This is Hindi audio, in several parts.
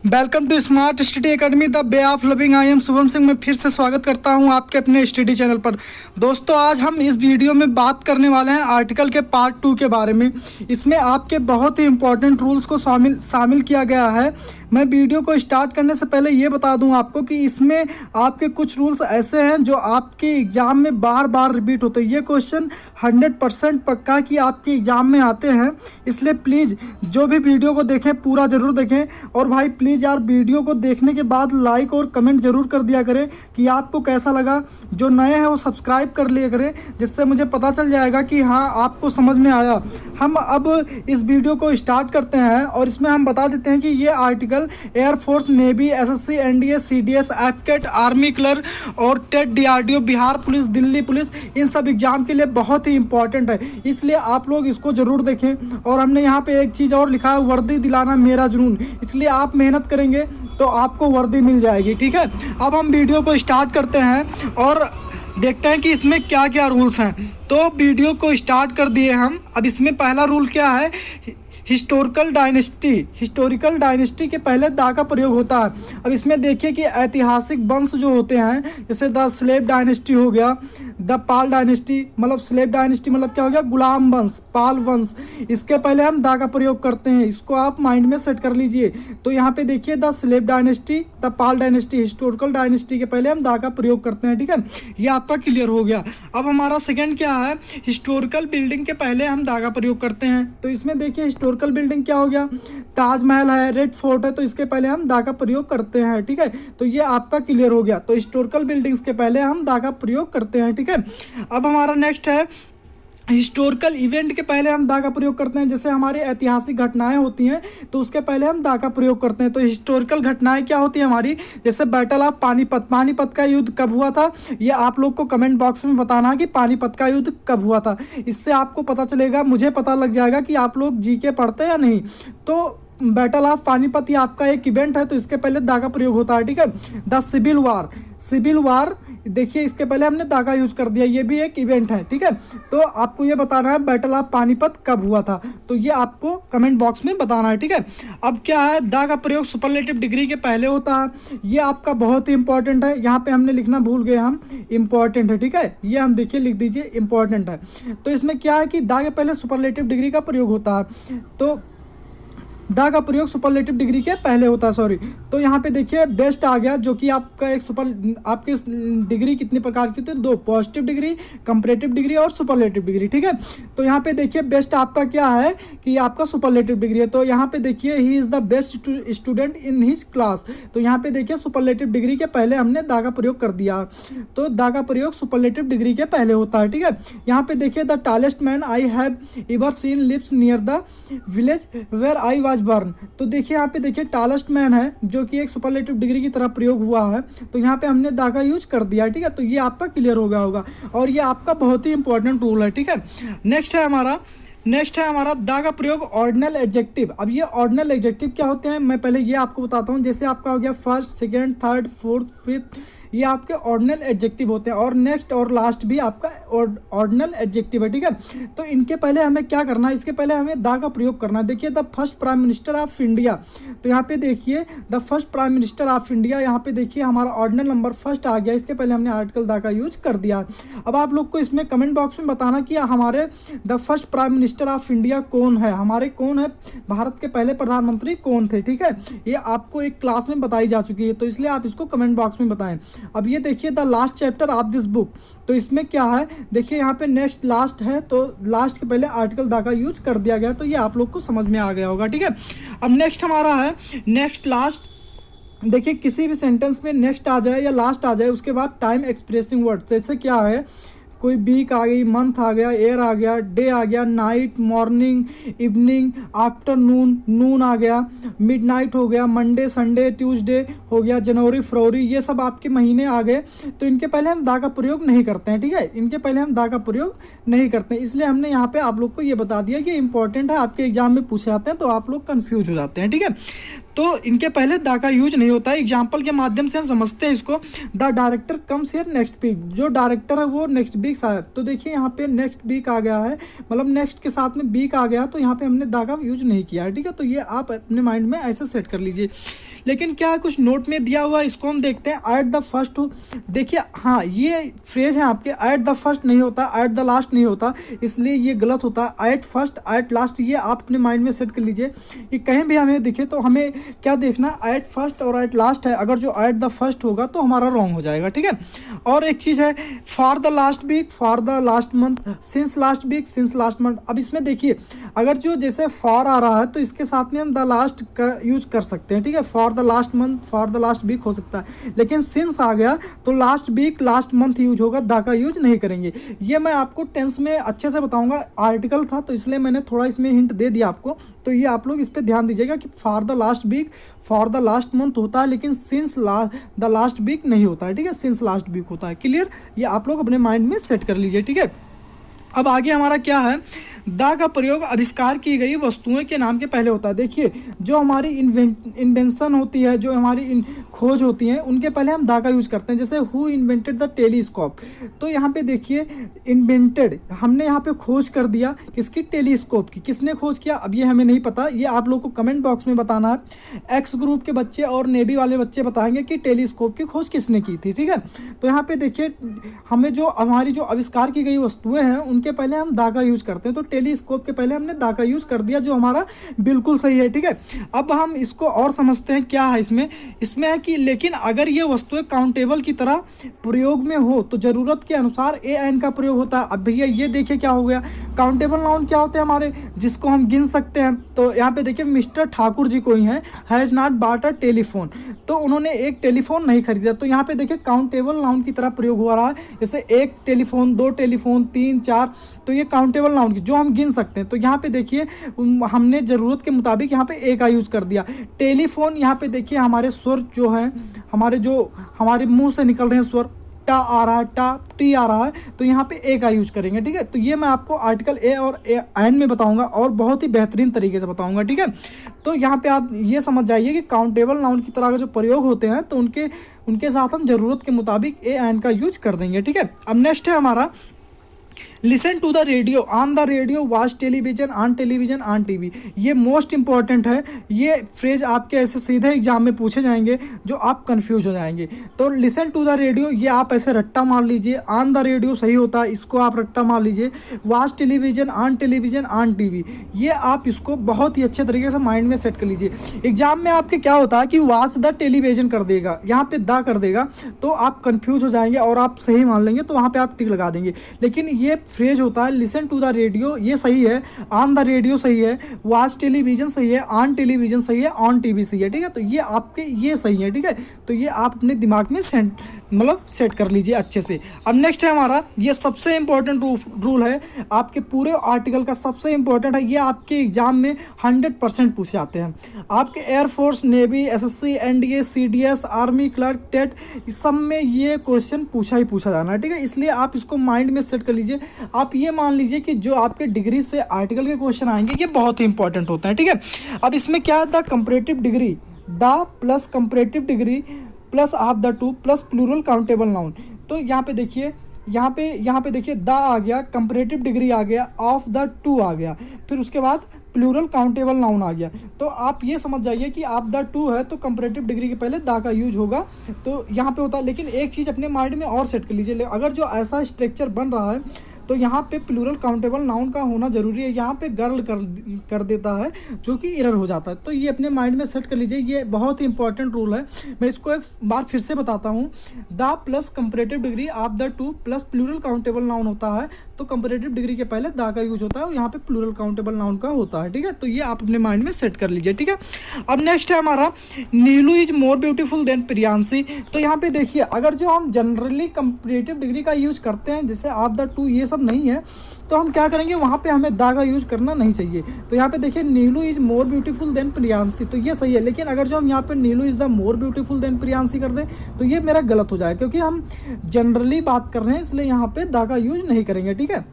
Welcome to smart study academy the way of loving. I am Shubham Singh. मैं फिर से स्वागत करता हूं आपके अपने स्टडी चैनल पर। दोस्तों, आज हम इस वीडियो में बात करने वाले हैं आर्टिकल के पार्ट 2 के बारे में। इसमें आपके बहुत ही इंपॉर्टेंट रूल्स को शामिल किया गया है। मैं वीडियो को स्टार्ट करने से पहले ये बता दूं आपको कि इसमें आपके कुछ रूल्स ऐसे हैं जो आपके एग्ज़ाम में बार बार रिपीट होते हैं। ये क्वेश्चन 100% पक्का कि आपके एग्ज़ाम में आते हैं, इसलिए प्लीज़ जो भी वीडियो को देखें पूरा ज़रूर देखें। और भाई प्लीज़ यार, वीडियो को देखने के बाद लाइक और कमेंट ज़रूर कर दिया करें कि आपको कैसा लगा। जो नए हैं वो सब्सक्राइब कर लिया करें, जिससे मुझे पता चल जाएगा कि हाँ आपको समझ में आया। हम अब इस वीडियो को स्टार्ट करते हैं और इसमें हम बता देते हैं कि ये article air force, navy, SSC, NDA, CDS, AFCAT, army clerk और TET, DRDO, Bihar police, Delhi police, इन सब एग्जाम के लिए बहुत ही इंपॉर्टेंट है, इसलिए आप लोग इसको जरूर देखें। और हमने यहाँ पे एक चीज़ और लिखा है, वर्दी दिलाना मेरा जुनून, इसलिए आप मेहनत करेंगे तो आपको वर्दी मिल जाएगी। ठीक है, अब हम वीडियो को स्टार्ट करते हैं और देखते हैं कि इसमें क्या क्या रूल्स हैं। तो वीडियो को स्टार्ट कर दिए हम। अब इसमें पहला रूल क्या है, हिस्टोरिकल डायनेस्टी के पहले दा का प्रयोग होता है। अब इसमें देखिए कि ऐतिहासिक वंश जो होते हैं, जैसे द स्लेव डायनेस्टी हो गया, द पाल डायनेस्टी, मतलब स्लेव डायनेस्टी मतलब क्या हो गया, गुलाम वंश, पाल वंश, इसके पहले हम दा का प्रयोग करते हैं। इसको आप माइंड में सेट कर लीजिए। तो यहाँ पे देखिए the slave dynasty, the Pal dynasty, historical dynasty के पहले हम दा का प्रयोग करते हैं। ठीक है, ये आपका क्लियर हो गया। अब हमारा सेकेंड क्या है, हिस्टोरिकल बिल्डिंग के पहले हम दा का प्रयोग करते हैं। तो इसमें देखिए हिस्टोरिकल बिल्डिंग क्या हो गया, ताजमहल है, रेड फोर्ट है, तो इसके पहले हम दा का प्रयोग करते हैं। ठीक है, तो ये आपका क्लियर हो गया। तो हिस्टोरिकल बिल्डिंग्स के पहले हम दा का प्रयोग करते हैं। ठीक है, अब हमारा नेक्स्ट है हिस्टोरिकल इवेंट के पहले हम दा का प्रयोग करते हैं। जैसे हमारी ऐतिहासिक घटनाएं होती हैं तो उसके पहले हम दा का प्रयोग करते हैं। तो हिस्टोरिकल घटनाएं क्या होती है हमारी, जैसे बैटल ऑफ पानीपत का युद्ध कब हुआ था, ये आप लोग को कमेंट बॉक्स में बताना कि पानीपत का युद्ध कब हुआ था। इससे आपको पता चलेगा, मुझे पता लग जाएगा कि आप लोग जीके पढ़ते हैं या नहीं। तो बैटल ऑफ पानीपत ये आपका एक इवेंट है, तो इसके पहले दा का प्रयोग होता है। ठीक है, द सिविल वार देखिए इसके पहले हमने दा का यूज कर दिया, ये भी एक इवेंट है। ठीक है, तो आपको ये बताना है बैटल ऑफ पानीपत कब हुआ था, तो ये आपको कमेंट बॉक्स में बताना है। ठीक है, अब क्या है, दा का प्रयोग सुपरलेटिव डिग्री के पहले होता है। ये आपका बहुत ही इंपॉर्टेंट है, यहाँ पे हमने लिखना भूल गए हम, इंपॉर्टेंट है। ठीक है, ये हम देखिए लिख दीजिए इंपॉर्टेंट है। तो इसमें क्या है कि दा के पहले सुपरलेटिव डिग्री का प्रयोग होता है। तो दा का प्रयोग सुपरलेटिव डिग्री के पहले होता है, सॉरी। तो यहाँ पे देखिए बेस्ट आ गया, जो कि आपका आपकी डिग्री कितने प्रकार की होती है, 2, पॉजिटिव डिग्री, कंपैरेटिव डिग्री और सुपरलेटिव डिग्री। ठीक है, तो यहाँ पे देखिए बेस्ट आपका क्या है कि आपका सुपरलेटिव डिग्री है। तो यहाँ पे देखिए he is the best student in his class. तो यहाँ पे देखिए सुपरलेटिव डिग्री के पहले हमने दा का प्रयोग कर दिया। तो दा का प्रयोग सुपरलेटिव डिग्री के पहले होता है। ठीक है, यहाँ पे देखिए the tallest man I have ever seen lives near the village where I was born. तो देखिए यहाँ पे देखिए टॉलेस्ट मैन है, जो कि एक सुपरलेटिव डिग्री की तरह प्रयोग हुआ है। तो यहाँ पे हमने दा का यूज कर दिया। ठीक है, तो ये आपका क्लियर हो गया होगा और ये आपका बहुत ही इंपॉर्टेंट रूल है। ठीक है, नेक्स्ट है हमारा दा का प्रयोग ऑर्डिनल एडजेक्टिव। अब ये ऑर्डिनल एडजेक्टिव क्या होते हैं, मैं पहले ये आपको बताता हूँ। जैसे आपका हो गया first, second, third, fourth, fifth, ये आपके ऑर्डिनल एडजेक्टिव होते हैं। और नेक्स्ट और लास्ट भी आपका ऑर्डिनल एडजेक्टिव है। ठीक है, तो इनके पहले हमें क्या करना है, इसके पहले हमें दा का प्रयोग करना है। देखिए the first prime minister of India, तो यहाँ पे देखिए the first prime minister of India, यहाँ पे देखिए हमारा ऑर्डिनल नंबर फर्स्ट आ गया। इसके पहले हमने आर्टिकल दा का यूज कर दिया। अब आप लोग को इसमें कमेंट बॉक्स में बताना कि हमारे the first prime minister of India कौन है, हमारे कौन है, भारत के पहले प्रधानमंत्री कौन थे। ठीक है, ये आपको एक क्लास में बताई जा चुकी है, तो इसलिए आप इसको कमेंट बॉक्स में बताएं। अब ये देखिए the last chapter of this book, तो इसमें क्या है, देखिए यहाँ पे नेक्स्ट लास्ट है, तो लास्ट के पहले आर्टिकल दा का यूज कर दिया गया। तो ये आप लोग को समझ में आ गया होगा। ठीक है, अब नेक्स्ट हमारा है नेक्स्ट लास्ट। देखिए किसी भी सेंटेंस में नेक्स्ट आ जाए या लास्ट आ जाए, उसके बाद टाइम एक्सप्रेसिंग वर्ड, जैसे क्या है, कोई वीक आ गई, मंथ आ गया, ईयर आ गया, डे आ गया, नाइट, मॉर्निंग, इवनिंग, आफ्टरनून, नून आ गया, मिडनाइट हो गया, मंडे, संडे, ट्यूसडे हो गया, जनवरी, फरवरी, ये सब आपके महीने आ गए। तो इनके पहले हम दा का प्रयोग नहीं करते हैं। ठीक है, इनके पहले हम दा का प्रयोग नहीं करते हैं, इसलिए हमने यहाँ पे आप लोग को ये बता दिया कि इंपॉर्टेंट है, आपके एग्जाम में पूछे जाते हैं तो आप लोग कंफ्यूज हो जाते हैं। ठीक है, तो इनके पहले दा का यूज नहीं होता है। एग्जाम्पल के माध्यम से हम समझते हैं इसको। The director comes here next week, जो डायरेक्टर है वो नेक्स्ट वीक आया। तो देखिए यहाँ पे नेक्स्ट वीक आ गया है, मतलब नेक्स्ट के साथ में वीक आ गया, तो यहाँ पे हमने दा का यूज नहीं किया है। ठीक है, तो ये आप अपने माइंड में ऐसे सेट कर लीजिए। लेकिन क्या कुछ नोट में दिया हुआ है, इसको हम देखते हैं। एट द फर्स्ट, देखिए हाँ ये फ्रेज है आपके, एट द फर्स्ट नहीं होता, एट द लास्ट नहीं होता, इसलिए ये गलत होता है। एट फर्स्ट एट लास्ट, ये आप अपने माइंड में सेट कर लीजिए कि कहीं भी हमें दिखे तो हमें क्या देखना, एट फर्स्ट और एट लास्ट है, अगर जो एट द फर्स्ट होगा तो हमारा रॉन्ग हो जाएगा, ठीक है। और एक चीज़ है, for the last week, for the last month, since last week, since last month. अब इसमें देखिए अगर जो जैसे फॉर आ रहा है तो इसके साथ में हम द लास्ट का यूज कर सकते हैं, ठीक है। For the last month, for the last week हो सकता है, लेकिन सिंस आ गया तो last week last month use होगा, द का यूज नहीं करेंगे। ये मैं आपको टेंस में अच्छे से बताऊंगा, आर्टिकल था तो इसलिए मैंने थोड़ा इसमें हिंट दे दिया आपको। तो ये आप लोग इस पर ध्यान दीजिएगा कि for the last week, for the last month होता है, लेकिन सिंस द लास्ट वीक नहीं होता है, ठीक है। सिंस लास्ट वीक होता है। क्लियर, ये आप लोग अपने माइंड में सेट कर लीजिए, ठीक है। अब आगे हमारा क्या है, द का प्रयोग आविष्कार की गई वस्तुओं के नाम के पहले होता है। देखिए जो हमारी इन्वेंशन होती है, जो हमारी खोज होती है, उनके पहले हम द का यूज करते हैं। जैसे हु इन्वेंटेड द टेलीस्कोप, तो यहाँ पे देखिए इन्वेंटेड, हमने यहाँ पे खोज कर दिया किसकी, टेलीस्कोप की। किसने खोज किया, अब ये हमें नहीं पता, ये आप लोग को कमेंट बॉक्स में बताना है। एक्स ग्रुप के बच्चे और नेवी वाले बच्चे बताएंगे कि टेलीस्कोप की खोज किसने की थी, ठीक है। तो यहाँ पे देखिए हमें जो हमारी जो आविष्कार की गई वस्तुएं हैं उनके पहले हम द का यूज करते हैं, तो टेलीस्कोप के पहले हमने द का यूज कर दिया, जो हमारा बिल्कुल सही है, ठीक है। अब हम इसको और समझते हैं क्या है इसमें है कि लेकिन अगर ये वस्तुएं काउंटेबल की तरह प्रयोग में हो तो जरूरत के अनुसार ए एन का प्रयोग होता है। अब भैया ये देखिए क्या हो गया, काउंटेबल नाउन क्या होते हैं हमारे, जिसको हम गिन सकते हैं। तो यहाँ पे देखिए मिस्टर ठाकुर जी कोई हैं, has not bought a telephone, तो उन्होंने एक टेलीफोन नहीं खरीदा। तो यहाँ पे देखिए काउंटेबल नाउन की तरह प्रयोग हो रहा है, जैसे एक टेलीफोन, दो टेलीफोन, तीन, चार, तो ये काउंटेबल नाउन की जो हम गिन सकते हैं। तो यहाँ पे देखिए हमने जरूरत के मुताबिक यहाँ पे ए का यूज कर दिया। टेलीफोन, यहाँ पे देखिए हमारे स्वर जो है, हमारे मुंह से निकल रहे हैं स्वर, टा आ रहा है, टा, टी आ रहा है, तो यहाँ पे ए का यूज करेंगे, ठीक है। तो ये मैं आपको आर्टिकल ए और एन में बताऊंगा और बहुत ही बेहतरीन तरीके से बताऊंगा, ठीक है। तो यहाँ पे आप ये समझ जाइए कि काउंटेबल नाउन की तरह का जो प्रयोग होते हैं तो उनके साथ हम जरूरत के मुताबिक ए एन का यूज कर देंगे, ठीक है। अब नेक्स्ट है हमारा listen to the radio, on the radio, watch television, on television, on TV. ये मोस्ट इंपॉर्टेंट है, ये फ्रेज आपके ऐसे सीधे एग्जाम में पूछे जाएंगे जो आप कंफ्यूज हो जाएंगे। तो लिसन टू द रेडियो, ये आप ऐसे रट्टा मार लीजिए, ऑन द रेडियो सही होता है, इसको आप रट्टा मार लीजिए। Watch television, on television, on TV, ये आप इसको बहुत ही अच्छे तरीके से माइंड में सेट कर लीजिए। एग्जाम में आपके क्या होता है कि वॉच द टेलीविजन कर देगा, यहाँ पे द कर देगा, तो आप कंफ्यूज हो जाएंगे और आप सही मान लेंगे, तो वहाँ पे आप टिक लगा देंगे। लेकिन ये फ्रेज होता है लिसन टू द रेडियो, ये सही है, ऑन द रेडियो सही है, वॉच टेलीविजन सही है, ऑन टेलीविजन सही है, ऑन टीवी सही है, ठीक है। तो ये आपके ये सही है, ठीक है। तो ये आप अपने दिमाग में सेट कर लीजिए अच्छे से। अब नेक्स्ट है हमारा, ये सबसे इंपॉर्टेंट रूल है आपके पूरे आर्टिकल का, सबसे इंपॉर्टेंट है, ये आपके एग्जाम में 100% पूछे जाते हैं। आपके air force, navy, SSC, NDA, CDS, army, clerk, TET, इस सब में ये क्वेश्चन पूछा जाना है, ठीक है। इसलिए आप इसको माइंड में सेट कर लीजिए। आप ये मान लीजिए कि जो आपके डिग्री से आर्टिकल के क्वेश्चन आएंगे ये बहुत ही इंपॉर्टेंट होता है, ठीक है। अब इसमें क्या है, the comparative degree, the plus comparative degree plus of the two plus plural countable noun. तो यहाँ पे देखिए द आ गया, कंपैरेटिव डिग्री आ गया, ऑफ द टू आ गया, फिर उसके बाद प्लूरल काउंटेबल नाउन आ गया। तो आप ये समझ जाइए कि ऑफ द टू है तो कंपैरेटिव डिग्री के पहले द का यूज होगा, तो यहाँ पे होता है। लेकिन एक चीज़ अपने माइंड में और सेट कर लीजिए, अगर जो ऐसा स्ट्रक्चर बन रहा है तो यहाँ पे प्लूरल काउंटेबल नाउन का होना जरूरी है, यहाँ पे गर्ल कर देता है जो कि एरर हो जाता है। तो ये अपने माइंड में सेट कर लीजिए, ये बहुत ही इंपॉर्टेंट रूल है। मैं इसको एक बार फिर से बताता हूँ, the plus comparative degree of the two plus plural countable noun होता है, तो कंपैरेटिव डिग्री के पहले द का यूज होता है और यहाँ पे प्लूरल काउंटेबल नाउन का होता है, ठीक है। तो ये आप अपने माइंड में सेट कर लीजिए, ठीक है। अब नेक्स्ट है हमारा, Neelu is more beautiful than Priyanshi. तो यहाँ पे देखिए अगर जो हम जनरली कंपैरेटिव डिग्री का यूज करते हैं, जैसे ऑफ द टू ये सब नहीं है, तो हम क्या करेंगे, वहाँ पे हमें द का यूज करना नहीं चाहिए। तो यहाँ पे देखिए Neelu is more beautiful than Priyanshi, तो ये सही है। लेकिन अगर जो हम यहाँ पे Neelu is the more beautiful than Priyanshi कर दें तो ये मेरा गलत हो जाए, क्योंकि हम जनरली बात कर रहे हैं, इसलिए यहाँ पे द का यूज नहीं करेंगे, ठीक है।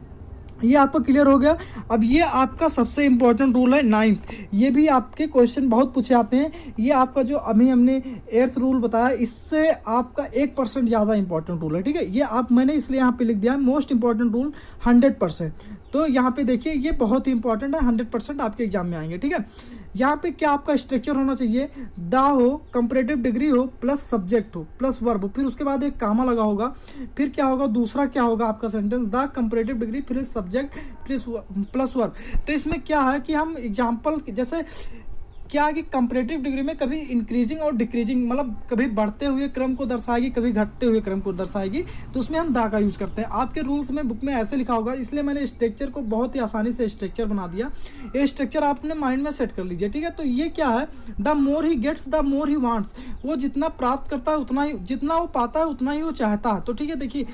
ये आपको क्लियर हो गया। अब ये आपका सबसे इंपॉर्टेंट रूल है 9th, ये भी आपके क्वेश्चन बहुत पूछे आते हैं। ये आपका जो अभी हमने 8th रूल बताया, इससे आपका 1% ज़्यादा इंपॉर्टेंट रूल है, ठीक है। ये मैंने इसलिए यहाँ पे लिख दिया है मोस्ट इंपॉर्टेंट रूल 100%। तो यहाँ पे देखिए ये बहुत ही इंपॉर्टेंट है, 100% आपके एग्जाम में आएंगे, ठीक है। यहाँ पे क्या आपका स्ट्रक्चर होना चाहिए, द हो, कंपैरेटिव डिग्री हो, प्लस सब्जेक्ट हो, प्लस वर्ब हो, फिर उसके बाद एक कामा लगा होगा, फिर क्या होगा, दूसरा क्या होगा आपका सेंटेंस, द कंपैरेटिव डिग्री फिर सब्जेक्ट प्लस वर्ब। तो इसमें क्या है कि हम एग्जाम्पल जैसे क्या है कि कंपैरेटिव डिग्री में कभी इंक्रीजिंग और डिक्रीजिंग, मतलब कभी बढ़ते हुए क्रम को दर्शाएगी, कभी घटते हुए क्रम को दर्शाएगी, तो उसमें हम दा का यूज करते हैं। आपके रूल्स में बुक में ऐसे लिखा होगा, इसलिए मैंने स्ट्रक्चर को बहुत ही आसानी से स्ट्रक्चर बना दिया। ये स्ट्रक्चर आपने माइंड में सेट कर लीजिए, ठीक है। तो ये क्या है, the more he gets the more he wants, वो जितना प्राप्त करता है उतना ही, जितना वो पाता है उतना ही वो चाहता है। तो ठीक है, देखिए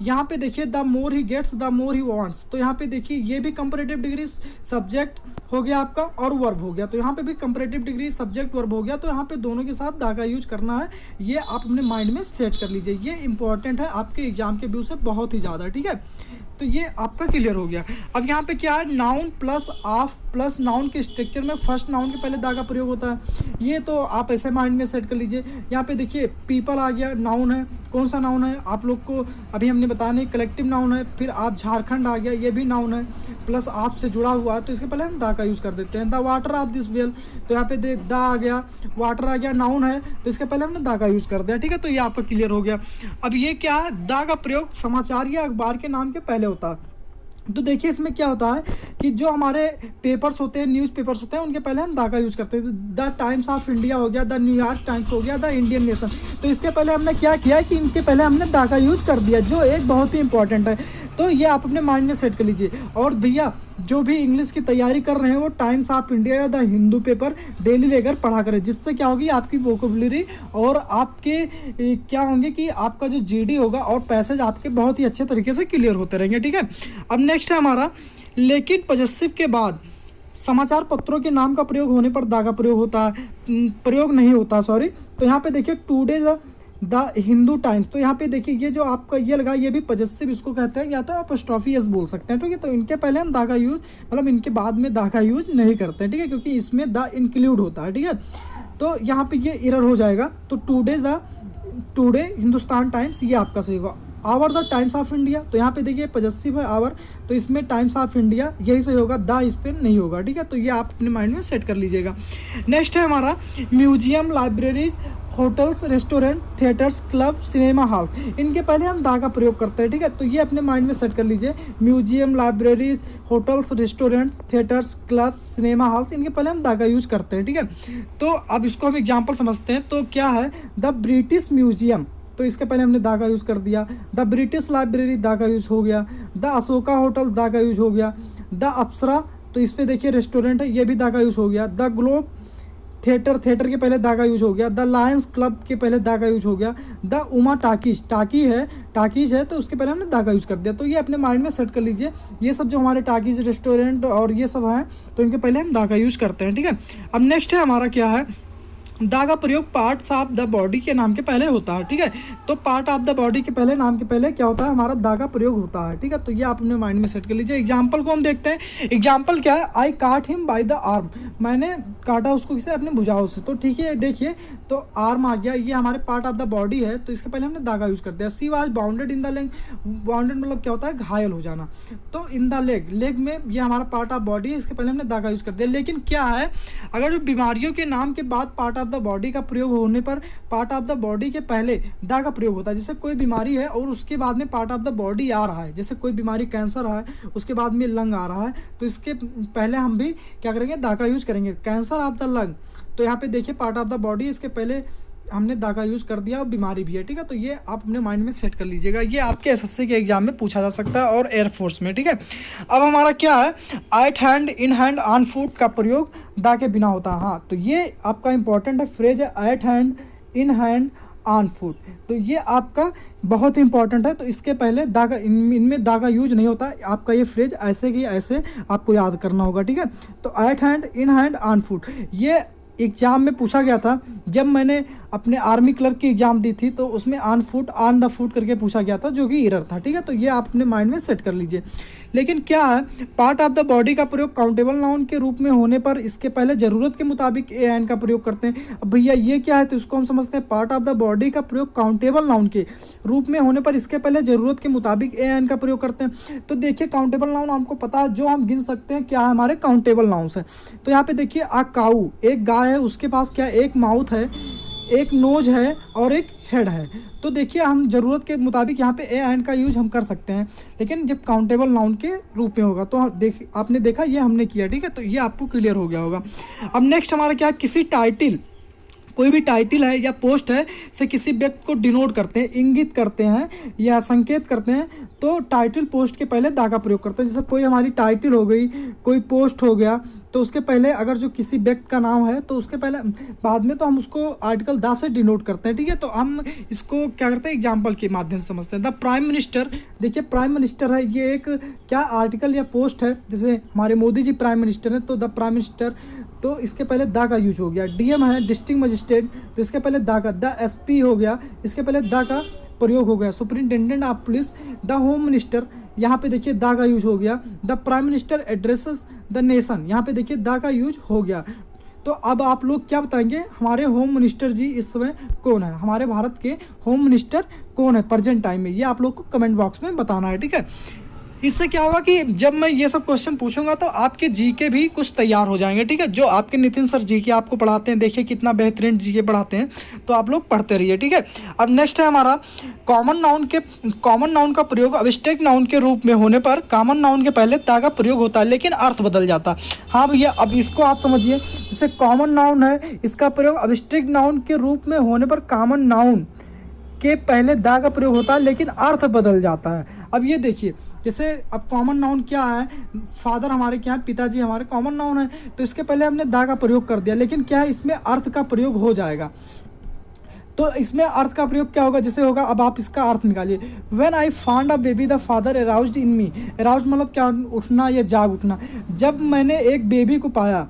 यहाँ पे देखिए the more he gets the more he wants, तो यहाँ पे देखिए ये भी कंपैरेटिव डिग्री सब्जेक्ट हो गया आपका और वर्ब हो गया, तो यहाँ पे भी कंपैरेटिव डिग्री सब्जेक्ट वर्ब हो गया, तो यहाँ पे दोनों के साथ दा का यूज करना है। ये आप अपने माइंड में सेट कर लीजिए, ये इंपॉर्टेंट है आपके एग्जाम के व्यू से बहुत ही ज़्यादा, ठीक है। तो ये आपका क्लियर हो गया। अब यहाँ पे क्या है, noun plus of plus noun के स्ट्रक्चर में फर्स्ट नाउन के पहले दा का प्रयोग होता है, ये तो आप ऐसे माइंड में सेट कर लीजिए। यहाँ पे देखिए पीपल आ गया, नाउन है, कौन सा नाउन है आप लोग को अभी हमने बताया नहीं, कलेक्टिव नाउन है। फिर आप झारखंड आ गया, ये भी नाउन है, प्लस आप से जुड़ा हुआ है, तो इसके पहले हम दा का यूज कर देते हैं। The water of this well, तो यहाँ पे दा आ गया, वाटर आ गया, नाउन है, तो इसके पहले हमने दा का यूज कर दिया, ठीक है। तो ये आपका क्लियर हो गया। अब ये क्या है, दा का प्रयोग समाचार या अखबार के नाम के पहले होता है। तो देखिए इसमें क्या होता है कि जो हमारे पेपर्स होते हैं, न्यूज़ पेपर्स होते हैं, उनके पहले हम दा का यूज करते हैं। द टाइम्स ऑफ इंडिया हो गया, द न्यूयॉर्क टाइम्स हो गया, द इंडियन नेशन, तो इसके पहले हमने क्या किया कि इनके पहले हमने दा का यूज कर दिया, जो एक बहुत ही इंपॉर्टेंट है। तो ये आप अपने माइंड में सेट कर लीजिए। और भैया जो भी इंग्लिश की तैयारी कर रहे हैं वो टाइम्स ऑफ इंडिया या द हिंदू पेपर डेली लेकर पढ़ा करें, जिससे क्या होगी आपकी वोकेबुलरी और आपके क्या होंगे कि आपका जो जीडी होगा और पैसेज आपके बहुत ही अच्छे तरीके से क्लियर होते रहेंगे, ठीक है। अब नेक्स्ट है हमारा, लेकिन पॉजेसिव के बाद समाचार पत्रों के नाम का प्रयोग होने पर दा का प्रयोग होता है, प्रयोग नहीं होता, सॉरी। तो यहाँ पे देखिए टुडे द हिंदू टाइम्स, तो यहाँ पे देखिए ये जो आपका ये लगा, ये भी पॉजेसिव इसको कहते हैं, या तो आप एपोस्ट्रोफी एस बोल सकते हैं, ठीक है। तो इनके पहले हम दा का यूज, मतलब इनके बाद में दा का यूज नहीं करते हैं, ठीक है, क्योंकि इसमें द इंक्लूड होता है, ठीक है। तो यहाँ पे ये एरर हो जाएगा। तो टुडे हिंदुस्तान टाइम्स ये आपका सही होगा। Our the Times of India, तो यहाँ पे देखिए पॉजेसिव है आवर, तो इसमें टाइम्स ऑफ इंडिया यही सही होगा, द इस पे नहीं होगा, ठीक है। तो ये आप अपने माइंड में सेट कर लीजिएगा। नेक्स्ट है हमारा museum, libraries, hotels, restaurant, theatres, club, cinema hall, इनके पहले हम दा का प्रयोग करते हैं, ठीक है। तो ये अपने माइंड में सेट कर लीजिए, museum, libraries, hotels, restaurants, theatres, club, cinema halls, इनके पहले हम दा का यूज करते हैं, ठीक है। तो अब इसको हम एग्जाम्पल समझते हैं। तो क्या है, द ब्रिटिश म्यूजियम, तो इसके पहले हमने दा का यूज कर दिया। द ब्रिटिश लाइब्रेरी दा का यूज हो गया। द अशोका होटल दा का यूज हो गया। द अप्सरा, तो इस पे देखिए रेस्टोरेंट है, ये भी दा का यूज हो गया। द ग्लोब थिएटर के पहले दा का यूज हो गया। द लायंस क्लब के पहले दा का यूज हो गया। द उमा टाकीज है, तो उसके पहले हमने दा का यूज कर दिया। तो ये अपने माइंड में सेट कर लीजिए, ये सब जो हमारे टाकीज, रेस्टोरेंट और ये सब हैं, तो इनके पहले हम दा का यूज करते हैं, ठीक है। अब नेक्स्ट है हमारा क्या है, दा का प्रयोग पार्ट्स ऑफ द बॉडी के नाम के पहले होता है, ठीक है। तो पार्ट ऑफ द बॉडी के पहले, नाम के पहले क्या होता है, हमारा दा का प्रयोग होता है, ठीक है। तो ये आप अपने माइंड में सेट कर लीजिए। एग्जाम्पल को हम देखते हैं। एग्जाम्पल क्या है, आई काट हिम बाय द आर्म, मैंने काटा उसको किसे, अपने भुजाओं से। तो ठीक है, देखिए तो आर्म आ गया, ये हमारे पार्ट ऑफ द बॉडी है, तो इसके पहले हमने दा का यूज कर दिया। She was bounded in the leg, bounded मतलब क्या होता है, घायल हो जाना। तो इन द लेग में ये हमारा पार्ट ऑफ बॉडी है, इसके पहले हमने दा का यूज कर दिया। लेकिन क्या है, अगर जो बीमारियों के नाम के बाद पार्ट ऑफ द बॉडी का प्रयोग होने पर पार्ट ऑफ द बॉडी के पहले दा का प्रयोग होता है। जैसे कोई बीमारी है और उसके बाद में पार्ट ऑफ द बॉडी आ रहा है, जैसे कोई बीमारी कैंसर है, उसके बाद में लंग आ रहा है, तो इसके पहले हम भी क्या करेंगे, दा का यूज करेंगे। कैंसर ऑफ द लंग, तो यहाँ पे देखिए पार्ट ऑफ द बॉडी, इसके पहले हमने दा का यूज कर दिया और बीमारी भी है, ठीक है। तो ये आप अपने माइंड में सेट कर लीजिएगा, ये आपके एसएससी के एग्जाम में पूछा जा सकता है और एयरफोर्स में, ठीक है। अब हमारा क्या है, eight hand, in hand, on foot का प्रयोग दा के बिना होता है। हाँ, तो ये आपका इंपॉर्टेंट है, फ्रेज है eight hand, in hand, on foot, तो ये आपका बहुत ही इंपॉर्टेंट है। तो इसके पहले दा का, इनमें दा का यूज नहीं होता। आपका ये फ्रेज ऐसे की ऐसे आपको याद करना होगा, ठीक है। तो eight hand, in hand, on foot, ये एग्जाम में पूछा गया था। जब मैंने अपने आर्मी क्लर्क की एग्जाम दी थी, तो उसमें ऑन द फुट करके पूछा गया था, जो कि एरर था। ठीक है, तो ये आप अपने माइंड में सेट कर लीजिए। लेकिन क्या है, पार्ट ऑफ द बॉडी का प्रयोग काउंटेबल नाउन के रूप में होने पर इसके पहले जरूरत के मुताबिक ए एन का प्रयोग करते हैं। अब भैया ये क्या है, तो इसको हम समझते हैं पार्ट ऑफ द बॉडी का प्रयोग काउंटेबल नाउन के रूप में होने पर इसके पहले जरूरत के मुताबिक ए एन का प्रयोग करते हैं। तो देखिए काउंटेबल नाउन हमको पता है, जो हम गिन सकते हैं क्या है, हमारे काउंटेबल नाउन्स है। तो यहाँ पे देखिए अ काऊ, एक गाय है, उसके पास क्या, एक माउथ है, एक नोज है और एक हेड है। तो देखिए हम ज़रूरत के मुताबिक यहाँ पे ए एंड का यूज हम कर सकते हैं, लेकिन जब काउंटेबल नाउन के रूप में होगा। तो आपने देखा ये हमने किया। ठीक है, तो ये आपको क्लियर हो गया होगा। अब नेक्स्ट हमारा क्या है, किसी टाइटिल, कोई भी टाइटिल है या पोस्ट है से किसी व्यक्ति को डिनोट करते हैं, इंगित करते हैं या संकेत करते हैं, तो टाइटिल पोस्ट के पहले दा का प्रयोग करते हैं। जैसे कोई हमारी टाइटिल हो गई, कोई पोस्ट हो गया, तो उसके पहले अगर जो किसी व्यक्ति का नाम है तो उसके पहले बाद में तो हम उसको आर्टिकल दा से डिनोट करते हैं। ठीक है, तो हम इसको क्या करते हैं, एग्जाम्पल के माध्यम से समझते हैं। द प्राइम मिनिस्टर, देखिए प्राइम मिनिस्टर है, ये एक क्या आर्टिकल या पोस्ट है। जैसे हमारे मोदी जी प्राइम मिनिस्टर हैं, तो द प्राइम मिनिस्टर, तो इसके पहले दा का यूज हो गया। डीएम है, डिस्ट्रिक्ट मजिस्ट्रेट, तो इसके पहले दा का, द एसपी हो गया, इसके पहले दा का प्रयोग हो गया। Superintendent of police, the home minister, यहाँ पे देखिए दा का यूज हो गया। The prime minister addresses the nation, यहाँ पे देखिए दा का यूज हो गया। तो अब आप लोग क्या बताएंगे, हमारे होम मिनिस्टर जी इस समय कौन है, हमारे भारत के होम मिनिस्टर कौन है प्रेजेंट टाइम में, ये आप लोग को कमेंट बॉक्स में बताना है। ठीक है, इससे क्या होगा कि जब मैं ये सब क्वेश्चन पूछूंगा तो आपके जीके भी कुछ तैयार हो जाएंगे। ठीक है, जो आपके नितिन सर जीके आपको पढ़ाते हैं, देखिए कितना बेहतरीन जीके पढ़ाते हैं, तो आप लोग पढ़ते रहिए। ठीक है, अब नेक्स्ट है हमारा कॉमन नाउन का प्रयोग अब्स्ट्रैक्ट नाउन के रूप में होने पर कॉमन नाउन के पहले ता का प्रयोग होता है, लेकिन अर्थ बदल जाता है। हाँ भैया, अब इसको आप समझिए, जैसे कॉमन नाउन है, इसका प्रयोग अब्स्ट्रैक्ट नाउन के रूप में होने पर कॉमन नाउन के पहले दा का प्रयोग होता है, लेकिन अर्थ बदल जाता है। अब ये देखिए, जैसे अब कॉमन नाउन क्या है, फादर हमारे क्या है, पिताजी हमारे कॉमन नाउन है, तो इसके पहले हमने दा का प्रयोग कर दिया, लेकिन क्या है, इसमें अर्थ का प्रयोग हो जाएगा। तो इसमें अर्थ का प्रयोग क्या होगा, जैसे होगा, अब आप इसका अर्थ निकालिए। When I found a baby the father aroused in me, aroused मतलब क्या, उठना या जाग उठना। जब मैंने एक बेबी को पाया,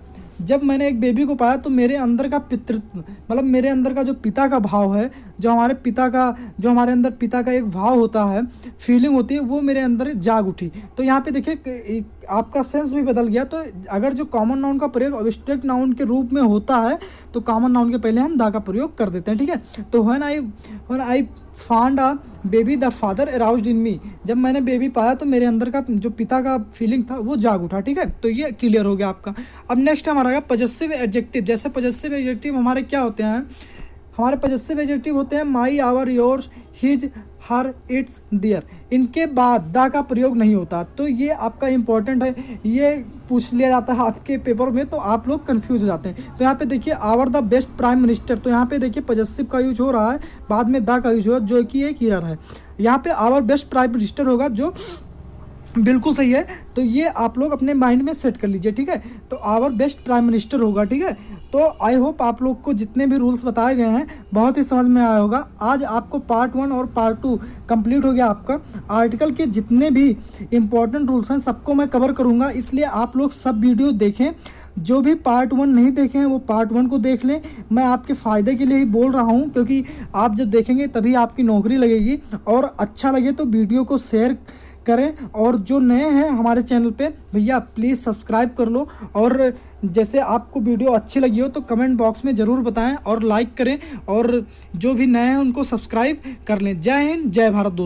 तो मेरे अंदर का पितृत्व, मतलब मेरे अंदर का जो पिता का भाव है, जो हमारे अंदर पिता का एक भाव होता है, फीलिंग होती है, वो मेरे अंदर जाग उठी। तो यहाँ पे देखिए आपका सेंस भी बदल गया। तो अगर जो कॉमन नाउन का प्रयोग अब्स्ट्रैक्ट नाउन के रूप में होता है, तो कॉमन नाउन के पहले हम दा का प्रयोग कर देते हैं। ठीक है, तो when I found a baby the father aroused in me, जब मैंने बेबी पाया तो मेरे अंदर का जो पिता का फीलिंग था वो जाग उठा। ठीक है, तो ये क्लियर हो गया आपका। अब नेक्स्ट हमारा पॉजेसिव एडजेक्टिव। जैसे पॉजेसिव एडजेक्टिव हमारे क्या होते हैं, हमारे पॉजेसिव एडजेक्टिव होते हैं my, our, your, his, her, its, their. इनके बाद दा का प्रयोग नहीं होता। तो ये आपका इंपॉर्टेंट है, ये पूछ लिया जाता है आपके पेपर में, तो आप लोग कंफ्यूज हो जाते हैं। तो यहाँ पे देखिए our the best prime minister, तो यहाँ पे देखिए पॉजेसिव का यूज हो रहा है, बाद में दा का यूज हो रहा है, जो कि एक एरर है। यहाँ पे आवर बेस्ट प्राइम मिनिस्टर होगा, जो बिल्कुल सही है। तो ये आप लोग अपने माइंड में सेट कर लीजिए। ठीक है, तो आवर बेस्ट प्राइम मिनिस्टर होगा। ठीक है, तो आई होप आप लोग को जितने भी रूल्स बताए गए हैं बहुत ही समझ में आया होगा। आज आपको पार्ट 1 और पार्ट 2 कंप्लीट हो गया। आपका आर्टिकल के जितने भी इंपॉर्टेंट रूल्स हैं सबको मैं कवर करूंगा, इसलिए आप लोग सब वीडियो देखें। जो भी पार्ट 1 नहीं देखे हैं वो पार्ट 1 को देख लें। मैं आपके फ़ायदे के लिए ही बोल रहा हूं, क्योंकि आप जब देखेंगे तभी आपकी नौकरी लगेगी। और अच्छा लगे तो वीडियो को शेयर करें, और जो नए हैं हमारे चैनल पे भैया प्लीज़ सब्सक्राइब कर लो। और जैसे आपको वीडियो अच्छी लगी हो तो कमेंट बॉक्स में ज़रूर बताएं और लाइक करें, और जो भी नए हैं उनको सब्सक्राइब कर लें। जय हिंद, जय भारत दोस्तों।